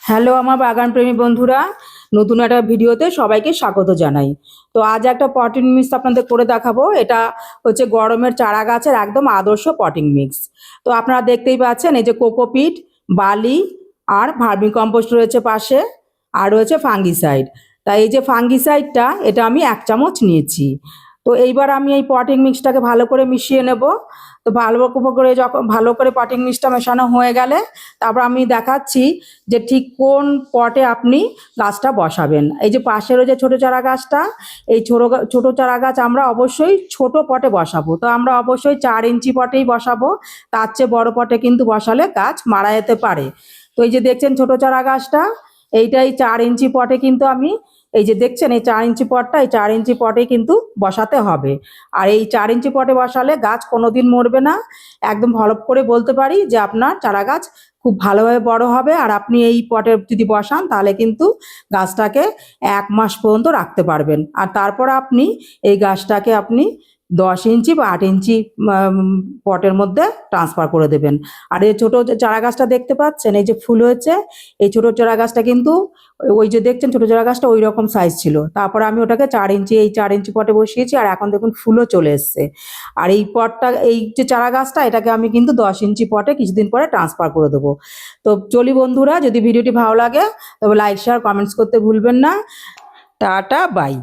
Hello আমার বাগান প্রেমী বন্ধুরা, নতুন একটা ভিডিওতে সবাইকে স্বাগত জানাই। তো আজ একটা পটিং মিক্স আপনাদের করে দেখাবো। এটা হচ্ছে গরমের চারা গাছের একদম আদর্শ পটিং মিক্স। তো আপনারা দেখতেই পাচ্ছেন, এই যে কোকোপিট, বালি আর ভার্মি কম্পোস্ট রয়েছে পাশে, আর রয়েছে ফাঙ্গিসাইড। তাই এই যে ফাঙ্গিসাইডটা, এটা আমি 1 চামচ নিয়েছি। তো এইবার আমি এই পটিং মিক্সটাকে ভালো করে মিশিয়ে নেব। তো ভালো করে পটিং মিক্সটা মেশানো হয়ে গেলে তারপর আমি দেখাচ্ছি যে ঠিক কোন পটে আপনি গাছটা বসাবেন। এই যে পাশের ওই যে ছোটো চারা গাছটা, এই ছোটো চারা গাছ আমরা অবশ্যই ছোট পটে বসাবো। তো আমরা অবশ্যই 4 ইঞ্চি পটেই বসাবো, তার চেয়ে বড় পটে কিন্তু বসালে গাছ মারা যেতে পারে। তো এই যে দেখছেন ছোটো চারা গাছটা, এইটাই 4 ইঞ্চি পটে কিন্তু আমি, এই যে দেখছেন এই 4 ইঞ্চি পটটা, এই 4 ইঞ্চি পটে কিন্তু বসাতে হবে। আর এই 4 ইঞ্চি পটে বসালে গাছ কোনোদিন মরবে না। একদম ভালো করে বলতে পারি যে আপনার চারা গাছ খুব ভালোভাবে বড় হবে। আর আপনি এই পটে যদি বসান তাহলে কিন্তু গাছটাকে 1 মাস পর্যন্ত রাখতে পারবেন। আর তারপর আপনি এই গাছটাকে আপনি 10 ইঞ্চি বা 8 ইঞ্চি পটের মধ্যে ট্রান্সফার করে দেবেন। আর এই ছোটো চারা গাছটা দেখতে পাচ্ছেন, এই যে ফুল হয়েছে, এই ছোটো চারা গাছটা কিন্তু ওই যে দেখছেন ছোটো চারা গাছটা ওই রকম সাইজ ছিল। তারপরে আমি ওটাকে 4 ইঞ্চি, এই 4 ইঞ্চি পটে বসিয়েছি। আর এখন দেখুন ফুলও চলে এসছে। আর এই পটটা, এই যে চারা গাছটা, এটাকে আমি কিন্তু 10 ইঞ্চি পটে কিছুদিন পরে ট্রান্সফার করে দেবো। তো চলি বন্ধুরা, যদি ভিডিওটি ভালো লাগে তবে লাইক শেয়ার কমেন্টস করতে ভুলবেন না। Tata bye.